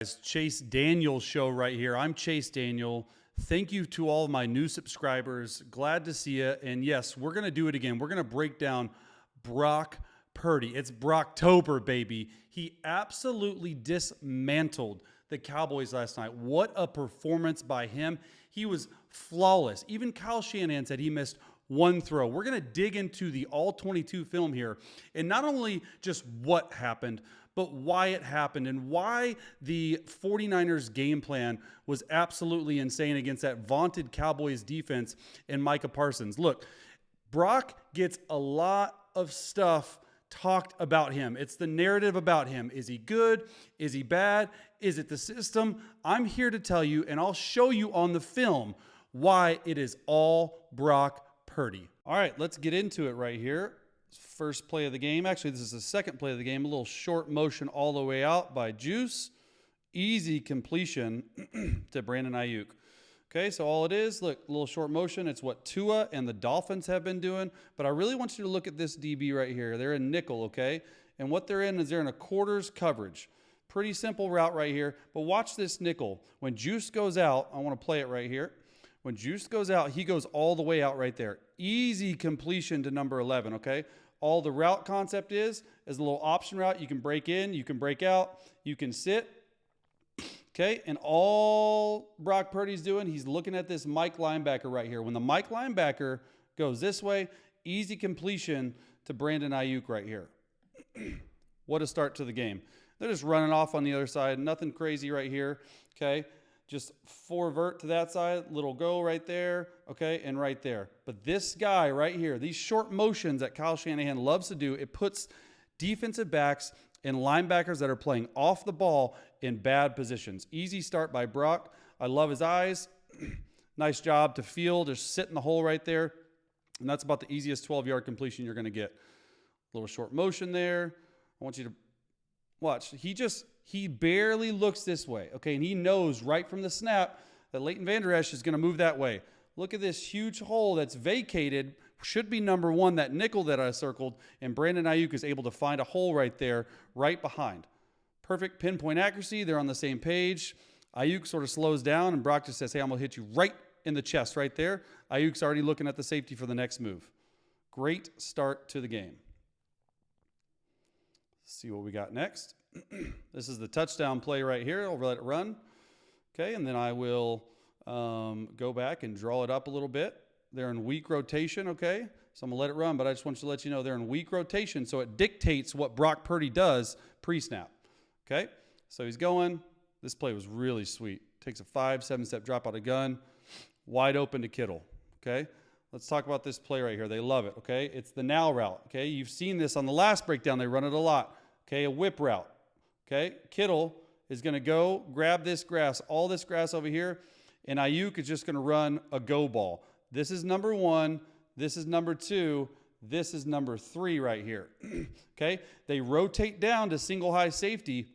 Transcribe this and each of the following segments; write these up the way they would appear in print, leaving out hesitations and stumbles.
It's Chase Daniel's show right here. I'm Chase Daniel. Thank you to all of my new subscribers. Glad to see you. And yes, we're going to do it again. We're going to break down Brock Purdy. It's Brocktober, baby. He absolutely dismantled the Cowboys last night. What a performance by him. He was flawless. Even Kyle Shanahan said he missed one throw. We're going to dig into the all-22 film here, and not only just what happened, but why it happened and why the 49ers game plan was absolutely insane against that vaunted Cowboys defense and Micah Parsons. Look, Brock gets a lot of stuff talked about him. It's the narrative about him. Is he good? Is he bad? Is it the system? I'm here to tell you, and I'll show you on the film why it is all Brock Purdy. All right, let's get into it right here. First play of the game. Actually, this is the second play of the game. A little short motion all the way out by Juice. Easy completion to Brandon Ayuk. Okay, so all it is, look, a little short motion. It's what Tua and the Dolphins have been doing. But I really want you to look at this DB right here. They're in nickel, okay? And what they're in is they're in a quarters coverage. Pretty simple route right here. But watch this nickel. When Juice goes out, I want to play it right here. When Juice goes out, he goes all the way out right there. Easy completion to number 11, okay? All the route concept is a little option route. You can break in, you can break out, you can sit. Okay, and all Brock Purdy's doing, he's looking at this Mike linebacker right here. When the Mike linebacker goes this way, easy completion to Brandon Ayuk right here. What a start to the game. They're just running off on the other side. Nothing crazy right here, okay? Just forvert to that side, little go right there, okay, and right there. But this guy right here, these short motions that Kyle Shanahan loves to do, it puts defensive backs and linebackers that are playing off the ball in bad positions. Easy start by Brock. I love his eyes. Nice job to feel, just sit in the hole right there. And that's about the easiest 12-yard completion you're going to get. A little short motion there. I want you to watch. He barely looks this way, okay? And he knows right from the snap that Leighton Vander Esch is going to move that way. Look at this huge hole that's vacated. Should be number one, that nickel that I circled, and Brandon Ayuk is able to find a hole right there, right behind. Perfect pinpoint accuracy. They're on the same page. Ayuk sort of slows down, and Brock just says, hey, I'm going to hit you right in the chest right there. Ayuk's already looking at the safety for the next move. Great start to the game. Let's see what we got next. This is the touchdown play right here. I'll let it run. Okay, and then I will go back and draw it up a little bit. They're in weak rotation, okay? So I'm going to let it run, but I just want to let you know they're in weak rotation, so it dictates what Brock Purdy does pre-snap. Okay? So he's going. This play was really sweet. Takes a 5-7-step drop out of gun. Wide open to Kittle. Okay? Let's talk about this play right here. They love it, okay? It's the now route, okay? You've seen this on the last breakdown. They run it a lot. Okay, a whip route. Okay? Kittle is going to go grab this grass, all this grass over here, and Ayuk is just going to run a go ball. This is number one. This is number two. This is number three right here. Okay? They rotate down to single high safety.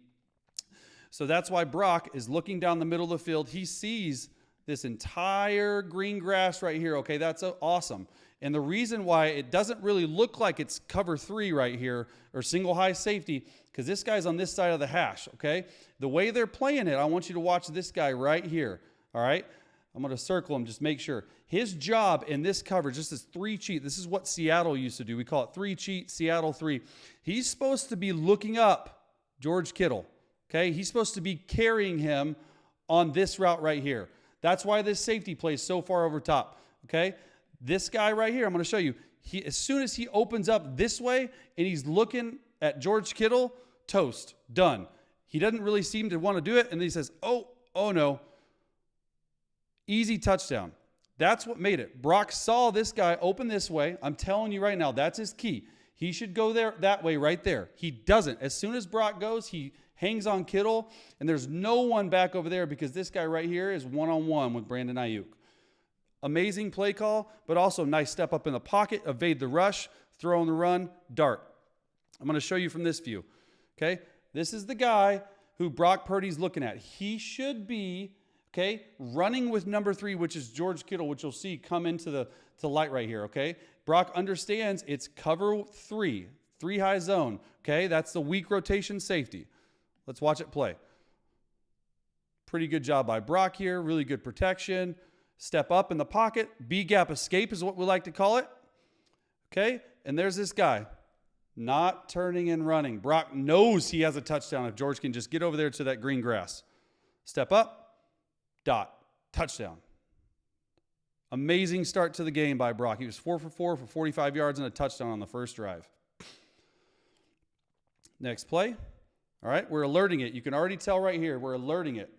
So that's why Brock is looking down the middle of the field. He sees this entire green grass right here. Okay, that's awesome. And the reason why it doesn't really look like it's cover three right here or single high safety, because this guy's on this side of the hash, okay? The way they're playing it, I want you to watch this guy right here, all right? I'm going to circle him, just make sure. His job in this coverage, this is 3 cheat. This is what Seattle used to do. We call it 3 cheat, Seattle 3. He's supposed to be looking up George Kittle, okay? He's supposed to be carrying him on this route right here. That's why this safety plays so far over top, okay? This guy right here, I'm going to show you. As soon as he opens up this way and he's looking at George Kittle, toast, done. He doesn't really seem to want to do it, and then he says, oh no. Easy touchdown. That's what made it. Brock saw this guy open this way. I'm telling you right now, that's his key. He should go there that way right there. He doesn't. As soon as Brock goes, he hangs on Kittle, and there's no one back over there because this guy right here is one-on-one with Brandon Ayuk. Amazing play call, but also nice step up in the pocket, evade the rush, throw on the run, dart. I'm going to show you from this view. Okay? This is the guy who Brock Purdy's looking at. He should be, okay, running with number 3, which is George Kittle, which you'll see come into the light right here, okay? Brock understands it's cover 3 high zone, okay? That's the weak rotation safety. Let's watch it play. Pretty good job by Brock here. Really good protection. Step up in the pocket. B-gap escape is what we like to call it. Okay, and there's this guy. Not turning and running. Brock knows he has a touchdown if George can just get over there to that green grass. Step up. Dot. Touchdown. Amazing start to the game by Brock. He was 4 for 4 for 45 yards and a touchdown on the first drive. Next play. All right, we're alerting it. You can already tell right here, we're alerting it.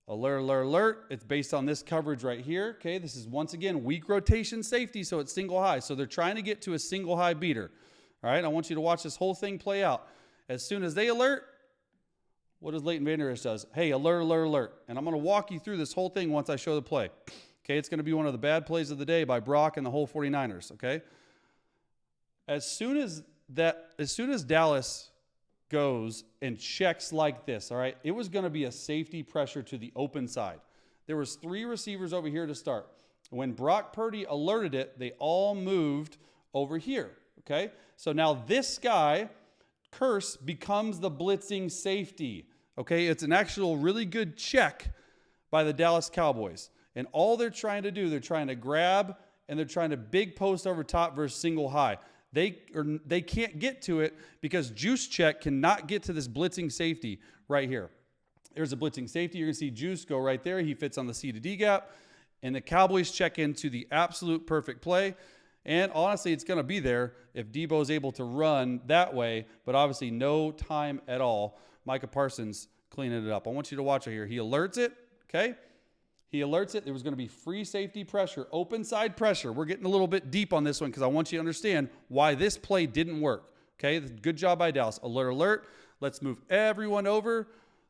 Alert, alert, alert. It's based on this coverage right here. Okay, this is once again weak rotation safety, so it's single high. So they're trying to get to a single high beater. All right, I want you to watch this whole thing play out. As soon as they alert, what does Leighton Vander Esch does? Hey, alert, alert, alert. And I'm going to walk you through this whole thing once I show the play. Okay, it's going to be one of the bad plays of the day by Brock and the whole 49ers, okay? As soon as Dallas goes and checks like this, all right, it was going to be a safety pressure to the open side. There was 3 receivers over here to start. When Brock Purdy alerted it, they all moved over here, okay? So now this guy, Curse, becomes the blitzing safety, okay? It's an actual really good check by the Dallas Cowboys. And all they're trying to do, they're trying to grab and they're trying to big post over top versus single high. They can't get to it because Juice Check cannot get to this blitzing safety right here. There's a blitzing safety. You're going to see Juice go right there. He fits on the C to D gap. And the Cowboys check into the absolute perfect play. And honestly, it's going to be there if Debo is able to run that way. But obviously, no time at all. Micah Parsons cleaning it up. I want you to watch it here. He alerts it, okay? He alerts it. There was going to be free safety pressure, open side pressure. We're getting a little bit deep on this one because I want you to understand why this play didn't work. Okay, good job by Dallas. Alert, alert. Let's move everyone over.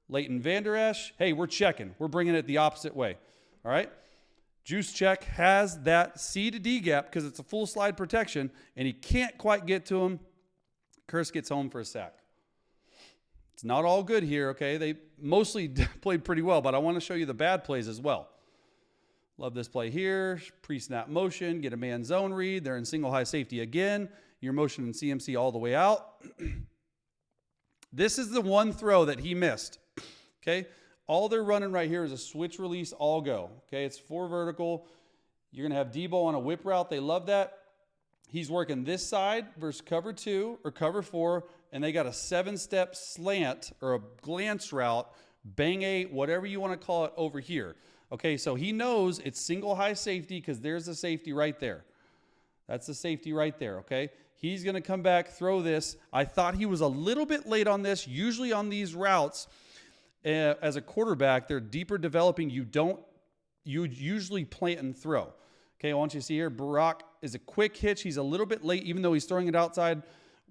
Leighton Vander Esch. Hey, we're checking. We're bringing it the opposite way. All right. Juice Check has that C to D gap because it's a full slide protection, and he can't quite get to him. Curse gets home for a sack. It's not all good here, okay? They mostly played pretty well, but I want to show you the bad plays as well. Love this play here. Pre-snap motion, get a man zone read. They're in single high safety again. Your motion in CMC all the way out. This is the one throw that he missed, okay? All they're running right here is a switch release all go, okay? It's 4 vertical. You're going to have Debo on a whip route. They love that. He's working this side versus cover 2 or cover 4, and they got a 7-step slant or a glance route, bang 8, whatever you want to call it over here. Okay, so he knows it's single high safety because there's the safety right there. That's the safety right there, okay? He's going to come back, throw this. I thought he was a little bit late on this. Usually on these routes, as a quarterback, they're deeper developing. You usually plant and throw. Okay, I want you to see here, Brock is a quick hitch. He's a little bit late, even though he's throwing it outside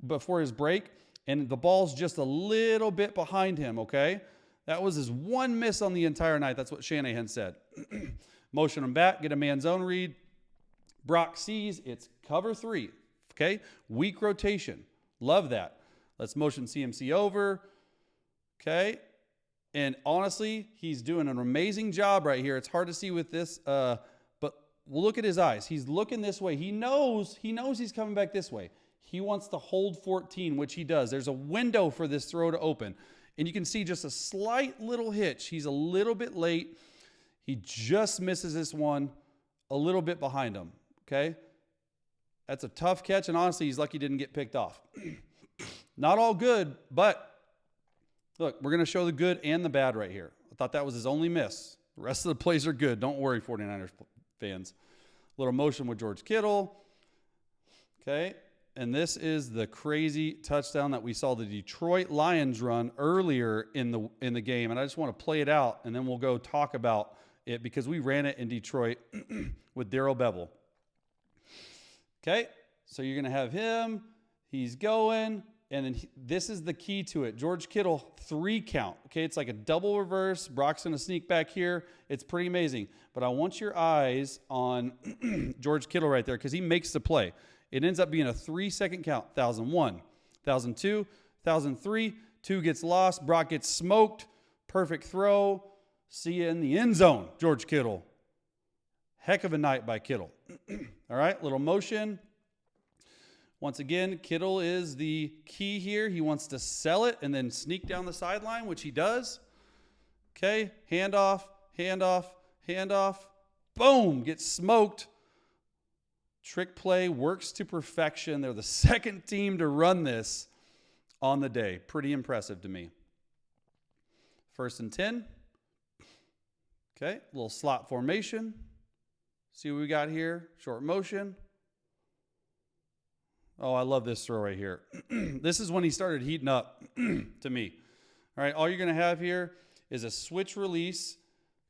before his break, and the ball's just a little bit behind him, okay? That was his one miss on the entire night. That's what Shanahan said. Motion him back, get a man zone read. Brock sees it's cover 3, okay? Weak rotation. Love that. Let's motion CMC over, okay? And honestly, he's doing an amazing job right here. It's hard to see with this, but look at his eyes. He's looking this way. He knows he's coming back this way. He wants to hold 14, which he does. There's a window for this throw to open. And you can see just a slight little hitch. He's a little bit late. He just misses this one a little bit behind him, okay? That's a tough catch, and honestly, he's lucky he didn't get picked off. Not all good, but look, we're going to show the good and the bad right here. I thought that was his only miss. The rest of the plays are good. Don't worry, 49ers fans. Little motion with George Kittle. Okay, and this is the crazy touchdown that we saw the Detroit Lions run earlier in the game, and I just want to play it out, and then we'll go talk about it because we ran it in Detroit with Darrell Bevell. Okay, so you're going to have him. He's going, and then this is the key to it. George Kittle, 3 count. Okay, it's like a double reverse. Brock's going to sneak back here. It's pretty amazing. But I want your eyes on George Kittle right there because he makes the play. It ends up being a 3-second count. 1,001, 1,002, 1,003. 2 gets lost. Brock gets smoked. Perfect throw. See you in the end zone, George Kittle. Heck of a night by Kittle. All right, little motion. Once again, Kittle is the key here. He wants to sell it and then sneak down the sideline, which he does. Okay, handoff, handoff, handoff. Boom, gets smoked. Trick play works to perfection. They're the second team to run this on the day. Pretty impressive to me. 1st and 10. Okay, little slot formation. See what we got here. Short motion. Oh, I love this throw right here. This is when he started heating up to me. All right, all you're going to have here is a switch release,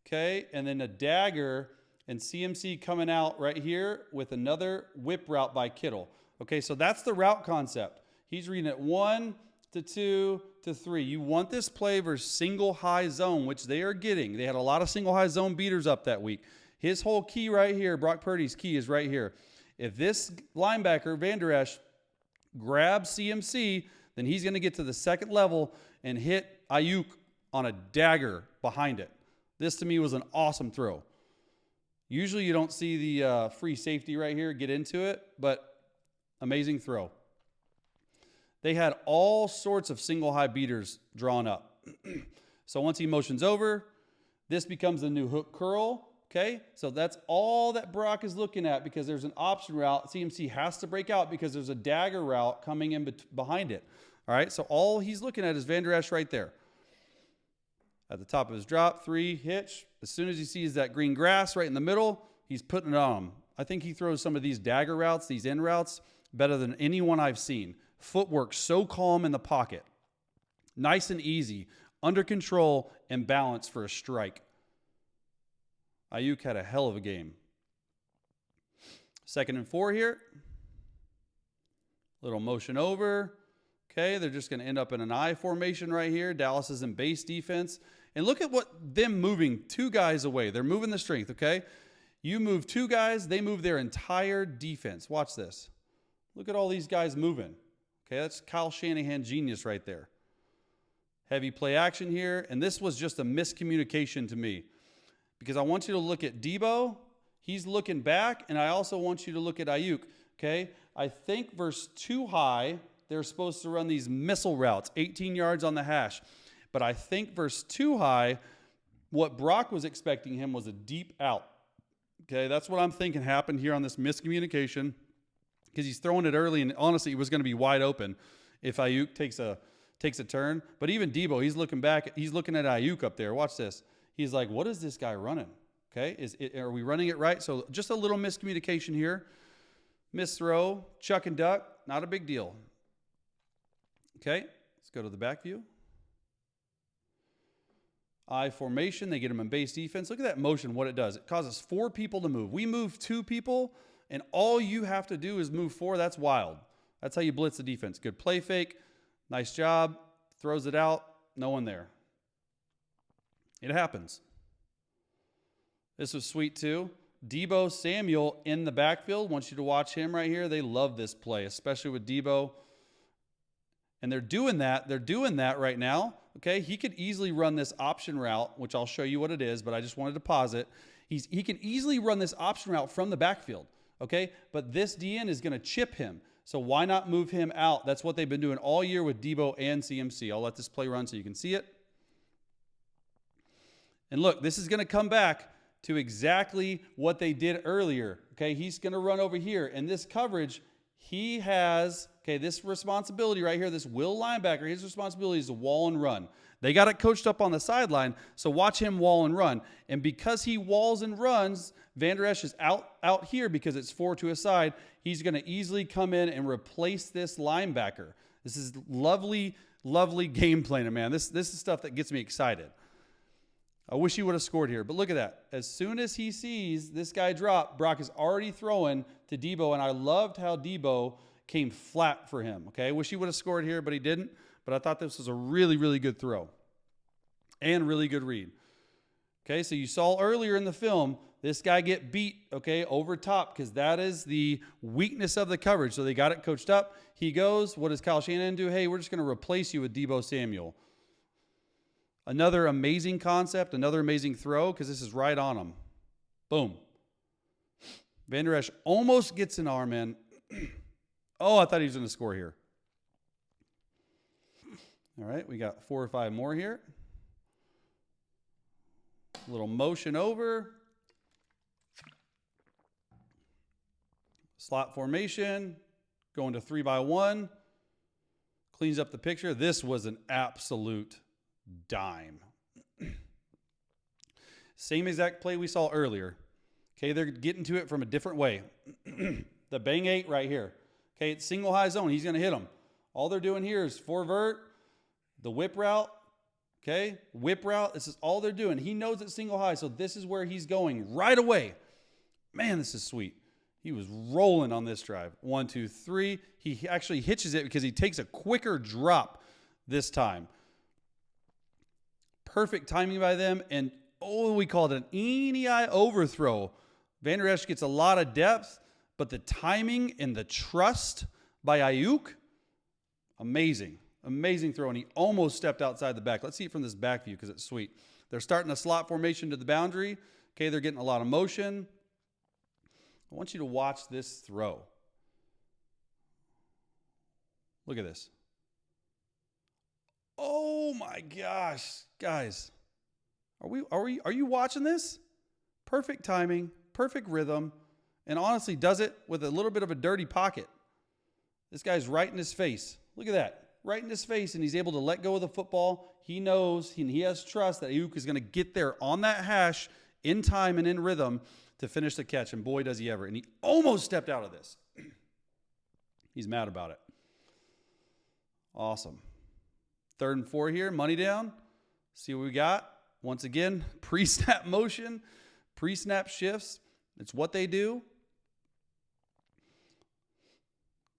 okay, and then a dagger and CMC coming out right here with another whip route by Kittle. Okay, so that's the route concept. He's reading it 1 to 2 to 3. You want this play versus single high zone, which they are getting. They had a lot of single high zone beaters up that week. His whole key right here, Brock Purdy's key is right here. If this linebacker, Van Der Esch, grabs CMC, then he's going to get to the second level and hit Ayuk on a dagger behind it. This, to me, was an awesome throw. Usually you don't see the free safety right here get into it, but amazing throw. They had all sorts of single high beaters drawn up. So once he motions over, this becomes the new hook curl. Okay, so that's all that Brock is looking at because there's an option route. CMC has to break out because there's a dagger route coming in behind it. All right, so all he's looking at is Van Der Esch right there. At the top of his drop, 3, hitch. As soon as he sees that green grass right in the middle, he's putting it on him. I think he throws some of these dagger routes, these in routes, better than anyone I've seen. Footwork so calm in the pocket. Nice and easy, under control and balance for a strike. Ayuk had a hell of a game. 2nd and 4 here. Little motion over. Okay, they're just going to end up in an I formation right here. Dallas is in base defense. And look at what them moving 2 guys away. They're moving the strength, okay? You move 2 guys, they move their entire defense. Watch this. Look at all these guys moving. Okay, that's Kyle Shanahan genius right there. Heavy play action here. And this was just a miscommunication to me. Because I want you to look at Debo. He's looking back. And I also want you to look at Ayuk. Okay, I think verse 2 high, they're supposed to run these missile routes, 18 yards on the hash. But I think verse 2 high, what Brock was expecting him was a deep out. Okay, that's what I'm thinking happened here on this miscommunication. Because he's throwing it early, and honestly, it was going to be wide open if Ayuk takes a turn. But even Debo, he's looking back. He's looking at Ayuk up there. Watch this. He's like, what is this guy running? Okay, are we running it right? So just a little miscommunication here. Miss throw, chuck and duck, not a big deal. Okay, let's go to the back view. I formation, they get him in base defense. Look at that motion, what it does. It causes 4 people to move. We move 2 people, and all you have to do is move 4. That's wild. That's how you blitz the defense. Good play fake. Nice job. Throws it out. No one there. It happens. This was sweet too. Debo Samuel in the backfield. Want you to watch him right here. They love this play, especially with Debo. And they're doing that. They're doing that right now. Okay, he could easily run this option route, which I'll show you what it is, but I just wanted to pause it. He can easily run this option route from the backfield. Okay, but this DN is going to chip him. So why not move him out? That's what they've been doing all year with Debo and CMC. I'll let this play run so you can see it. And look, this is going to come back to exactly what they did earlier. Okay, he's going to run over here. And this coverage, he has, okay, this responsibility right here, this will linebacker, his responsibility is to wall and run. They got it coached up on the sideline, so watch him wall and run. And because he walls and runs, Van Der Esch is out here because it's 4 to his side. He's going to easily come in and replace this linebacker. This is lovely, lovely game planning, man. This is stuff that gets me excited. I wish he would have scored here, but look at that. As soon as he sees this guy drop, Brock is already throwing to Debo, and I loved how Debo came flat for him. Okay, I wish he would have scored here, but he didn't. But I thought this was a really, really good throw and really good read. Okay, so you saw earlier in the film, this guy get beat, okay, over top because that is the weakness of the coverage. So they got it coached up. He goes, what does Kyle Shanahan do? Hey, we're just going to replace you with Debo Samuel. Another amazing concept, another amazing throw because this is right on him. Boom. Van Der Esch almost gets an arm in. Oh, I thought he was going to score here. All right, we got 4 or 5 more here. Little motion over. Slot formation. Going to 3-by-1. Cleans up the picture. This was an absolute dime. Same exact play we saw earlier. Okay, they're getting to it from a different way. The bang 8 right here. Okay, it's single high zone. He's going to hit them. All they're doing here is 4 vert, the whip route. Okay, whip route. This is all they're doing. He knows it's single high, so this is where he's going right away. Man, this is sweet. He was rolling on this drive. 1, 2, 3. He actually hitches it because he takes a quicker drop this time. Perfect timing by them. And, we called it an eeny-eye overthrow. Van Der Esch gets a lot of depth, but the timing and the trust by Ayuk, amazing. Amazing throw, and he almost stepped outside the back. Let's see it from this back view because it's sweet. They're starting a slot formation to the boundary. Okay, they're getting a lot of motion. I want you to watch this throw. Look at this. Oh my gosh, guys. Are you watching this? Perfect timing, perfect rhythm, and honestly does it with a little bit of a dirty pocket. This guy's right in his face. Look at that. Right in his face, and he's able to let go of the football. He knows, he has trust that Ayuk is going to get there on that hash in time and in rhythm to finish the catch, and boy, does he ever. And he almost stepped out of this. He's mad about it. Awesome. 3rd and 4 here, money down. See what we got. Once again, pre-snap motion, pre-snap shifts. It's what they do.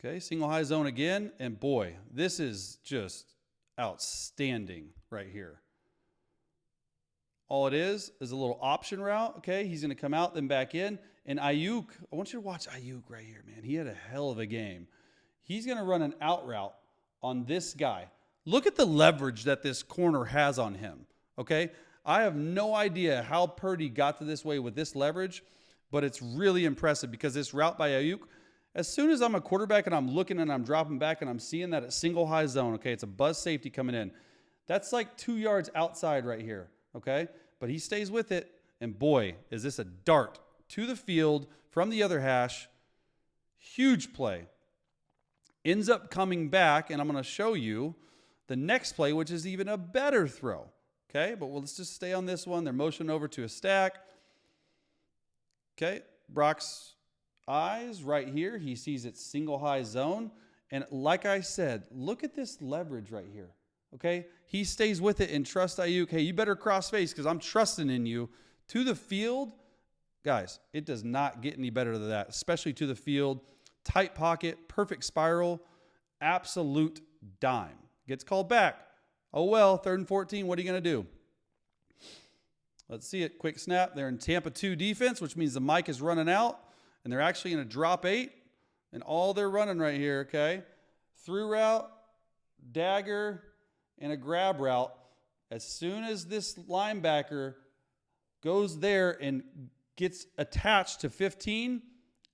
Okay, single high zone again. And boy, this is just outstanding right here. All it is a little option route. Okay, he's going to come out, then back in. And Ayuk, I want you to watch Ayuk right here, man. He had a hell of a game. He's going to run an out route on this guy. Look at the leverage that this corner has on him. Okay, I have no idea how Purdy got to this way with this leverage, but it's really impressive because this route by Ayuk, as soon as I'm a quarterback and I'm looking and I'm dropping back and I'm seeing that it's single high zone, okay, it's a buzz safety coming in. That's like 2 yards outside right here, okay? But he stays with it, and boy, is this a dart to the field from the other hash. Huge play. Ends up coming back, and I'm going to show you the next play, which is even a better throw, okay? But let's just stay on this one. They're motioning over to a stack. Okay, Brock's eyes right here. He sees it's single high zone. And like I said, look at this leverage right here. Okay, he stays with it and trusts Ayuk. Hey, you better cross face because I'm trusting in you. To the field, guys, it does not get any better than that, especially to the field. Tight pocket, perfect spiral, absolute dime. Gets called back. Oh well, 3rd and 14, what are you going to do? Let's see it. Quick snap. They're in Tampa 2 defense, which means the mic is running out. And they're actually in a drop 8. And all they're running right here, okay? Through route, dagger, and a grab route. As soon as this linebacker goes there and gets attached to 15,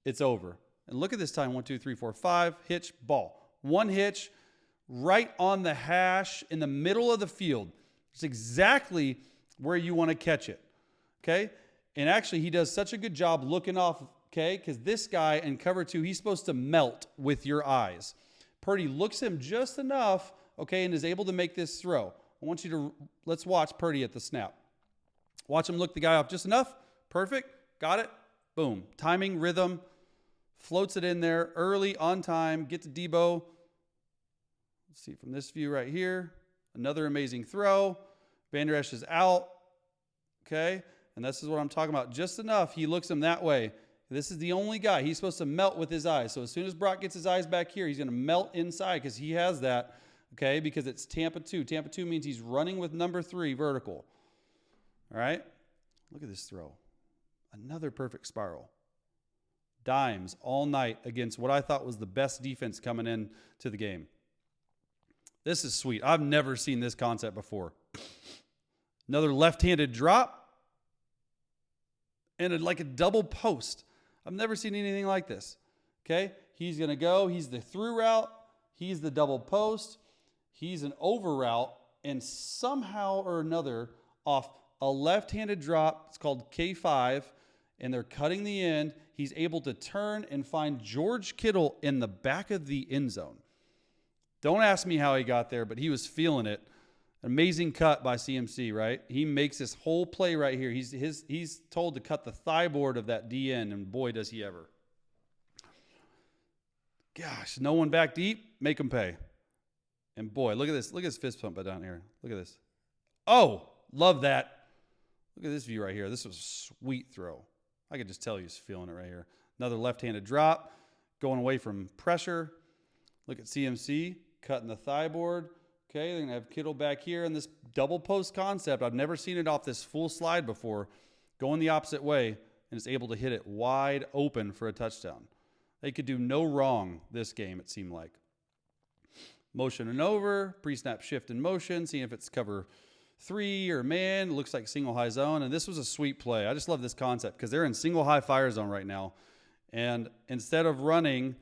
it's over. And look at this time. 1, 2, 3, 4, 5. Hitch, ball. One hitch right on the hash in the middle of the field. It's exactly where you want to catch it, okay? And actually, he does such a good job looking off, okay? Because this guy in cover 2, he's supposed to melt with your eyes. Purdy looks him just enough, okay, and is able to make this throw. I want you to, let's watch Purdy at the snap. Watch him look the guy off just enough. Perfect. Got it. Boom. Timing, rhythm. Floats it in there early, on time. Get to Debo. Let's see from this view right here. Another amazing throw. Van Der Esch is out. Okay. And this is what I'm talking about. Just enough. He looks him that way. This is the only guy. He's supposed to melt with his eyes. So as soon as Brock gets his eyes back here, he's going to melt inside because he has that. Okay. Because it's Tampa 2. Tampa 2 means he's running with number 3 vertical. All right. Look at this throw. Another perfect spiral. Dimes all night against what I thought was the best defense coming in to the game. This is sweet. I've never seen this concept before. Another left-handed drop and like a double post. I've never seen anything like this. Okay? He's going to go. He's the through route. He's the double post. He's an over route. And somehow or another, off a left-handed drop. It's called K5, and they're cutting the end. He's able to turn and find George Kittle in the back of the end zone. Don't ask me how he got there, but he was feeling it. Amazing cut by CMC, right? He makes this whole play right here. He's told to cut the thigh board of that DN, and boy, does he ever. Gosh, no one back deep. Make him pay. And boy, look at this. Look at his fist pump down here. Look at this. Oh, love that. Look at this view right here. This was a sweet throw. I could just tell he's feeling it right here. Another left-handed drop, going away from pressure. Look at CMC, cutting the thigh board. Okay, they're going to have Kittle back here in this double post concept. I've never seen it off this full slide before. Going the opposite way, and is able to hit it wide open for a touchdown. They could do no wrong this game, it seemed like. Motion and over, pre-snap shift in motion, seeing if it's cover 3 or man. It looks like single high zone, and this was a sweet play. I just love this concept because they're in single high fire zone right now. And instead of running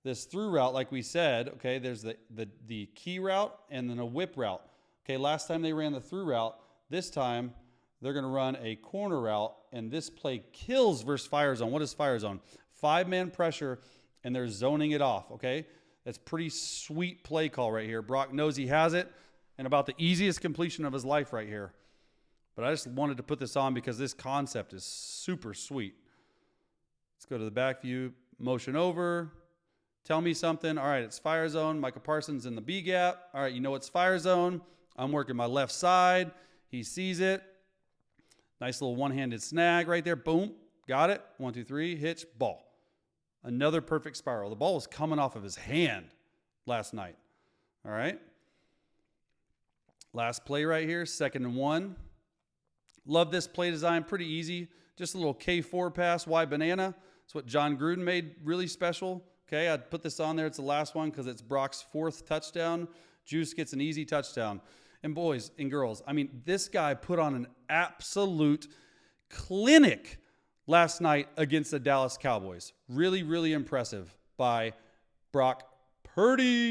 this through route, like we said, okay, there's the key route and then a whip route. Okay, last time they ran the through route. This time they're going to run a corner route, and this play kills versus fire zone. What is fire zone? 5-man pressure, and they're zoning it off, okay? That's pretty sweet play call right here. Brock knows he has it, and about the easiest completion of his life right here. But I just wanted to put this on because this concept is super sweet. Let's go to the back view. Motion over. Tell me something. All right, it's fire zone. Micah Parsons in the B gap. All right, you know it's fire zone. I'm working my left side. He sees it. Nice little one-handed snag right there. Boom. Got it. 1, 2, 3. Hitch. Ball. Another perfect spiral. The ball was coming off of his hand last night. All right. Last play right here. 2nd and 1. Love this play design. Pretty easy. Just a little K4 pass. Wide banana. That's what John Gruden made really special. Okay, I'd put this on there. It's the last one because it's Brock's 4th touchdown. Juice gets an easy touchdown. And boys and girls, I mean, this guy put on an absolute clinic last night against the Dallas Cowboys. Really, really impressive by Brock Purdy.